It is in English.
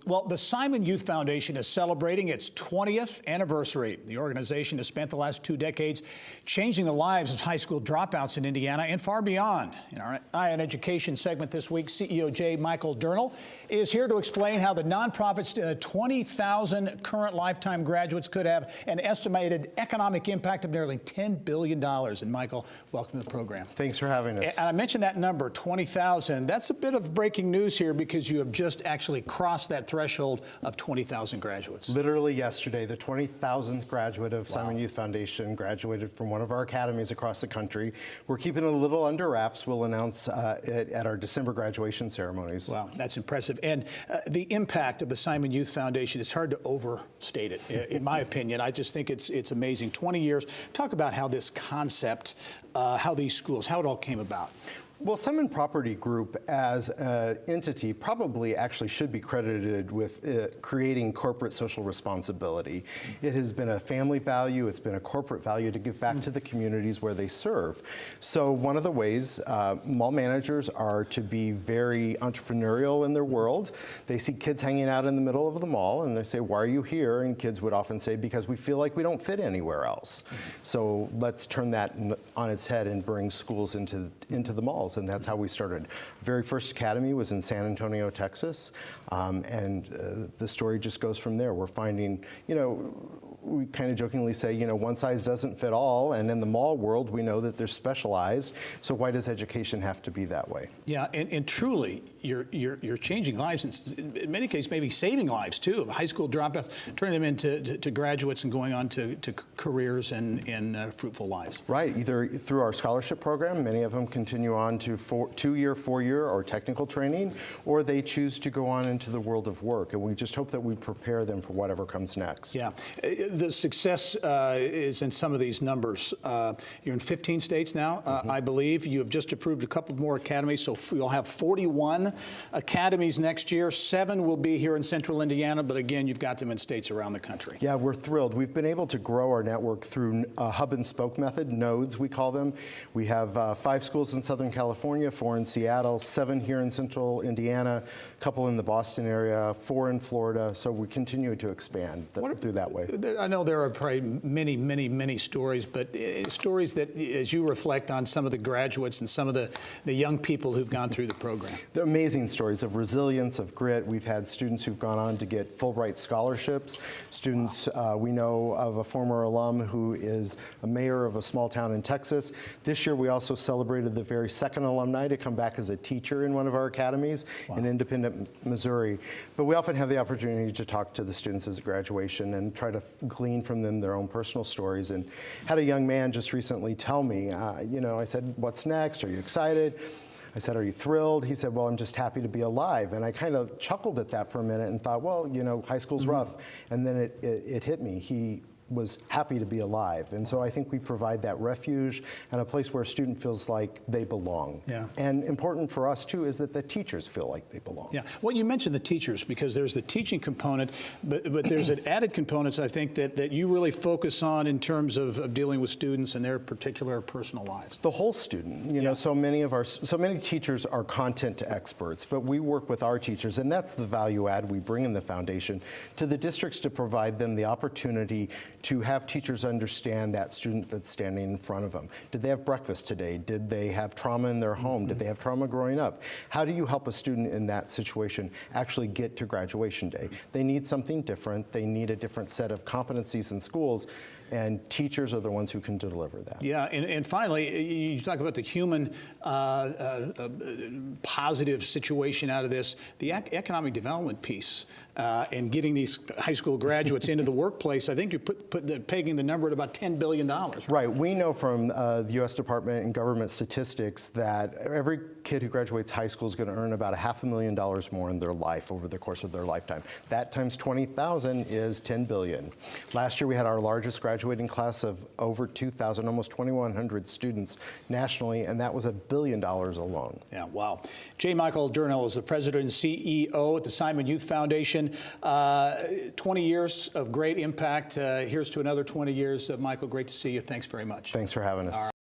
Well, the Simon Youth Foundation is celebrating its 20th anniversary. The organization has spent the last 2 decades changing the lives of high school dropouts in Indiana and far beyond. In our Eye on Education segment this week, CEO J. Michael Durnall is here to explain how the nonprofit's 20,000 current lifetime graduates could have an estimated economic impact of nearly $10 billion. And Michael, welcome to the program. Thanks for having us. And I mentioned that number, 20,000. That's a bit of breaking news here because you have just actually crossed that threshold of 20,000 graduates. Literally yesterday, the 20,000th graduate of Simon Youth Foundation graduated from one of our academies across the country. We're keeping it a little under wraps. We'll announce it at our December graduation ceremonies. Wow, that's impressive. And the impact of the Simon Youth Foundation, it's hard to overstate it, in my opinion. I just think it's amazing. 20 years. Talk about how this concept, how these schools, how it all came about. Well, Simon Property Group as an entity probably actually should be credited with creating corporate social responsibility. It has been a family value, it's been a corporate value to give back to the communities where they serve. So one of the ways mall managers are to be very entrepreneurial in their world. They see kids hanging out in the middle of the mall and they say, why are you here? And kids would often say, because we feel like we don't fit anywhere else. So let's turn that on its head and bring schools into the malls. And that's how we started. Very first academy was in San Antonio, Texas, and the story just goes from there. We're finding, we kind of jokingly say, one size doesn't fit all, and in the mall world, we know that they're specialized, so why does education have to be that way? Yeah, and truly, you're changing lives, and in many cases, maybe saving lives, too, of high school dropouts, turning them into graduates and going on to careers and fruitful lives. Right, either through our scholarship program, many of them continue on to 2-year, 4-year, or technical training, or they choose to go on into the world of work, and we just hope that we prepare them for whatever comes next. Yeah, the success is in some of these numbers. You're in 15 states now, I believe. You have just approved a couple more academies, so you'll have 41 academies next year. 7 will be here in central Indiana, but again, you've got them in states around the country. Yeah, we're thrilled. We've been able to grow our network through a hub and spoke method, nodes we call them. We have 5 schools in Southern California, 4 in Seattle, 7 here in central Indiana, a couple in the Boston area, 4 in Florida, so we continue to expand through that way. I know there are probably many stories, but stories that, as you reflect on some of the graduates and some of the young people who've gone through the program. They're amazing stories of resilience, of grit. We've had students who've gone on to get Fulbright scholarships. Students, we know of a former alum who is a mayor of a small town in Texas. This year we also celebrated the very second alumni to come back as a teacher in one of our academies in Independent, Missouri. But we often have the opportunity to talk to the students as a graduation and try to glean from them their own personal stories. And had a young man just recently tell me, I said, what's next? Are you excited? I said, are you thrilled? He said, well, I'm just happy to be alive. And I kind of chuckled at that for a minute and thought, well, high school's rough. And then it hit me. He was happy to be alive. And so I think we provide that refuge and a place where a student feels like they belong. Yeah. And important for us, too, is that the teachers feel like they belong. Yeah. Well, you mentioned the teachers because there's the teaching component, but there's an added components, I think, that you really focus on in terms of dealing with students and their particular personal lives. The whole student. So many teachers are content experts, but we work with our teachers, and that's the value add we bring in the foundation to the districts to provide them the opportunity to have teachers understand that student that's standing in front of them. Did they have breakfast today? Did they have trauma in their home? Did they have trauma growing up? How do you help a student in that situation actually get to graduation day? They need something different. They need a different set of competencies in schools, and teachers are the ones who can deliver that. Yeah, and finally, you talk about the human positive situation out of this, the economic development piece, and getting these high school graduates into the workplace. I think you're pegging the number at about $10 billion. Right. We know from the U.S. Department and government statistics that every kid who graduates high school is going to earn about $500,000 more in their life over the course of their lifetime. That times 20,000 is $10 billion. Last year we had our largest graduating class of over 2,000, almost 2,100 students nationally, and that was $1 billion alone. Yeah, wow. J. Michael Durnall is the president and CEO at the Simon Youth Foundation. 20 years of great impact. Here's to another 20 years. Michael, great to see you. Thanks very much. Thanks for having us.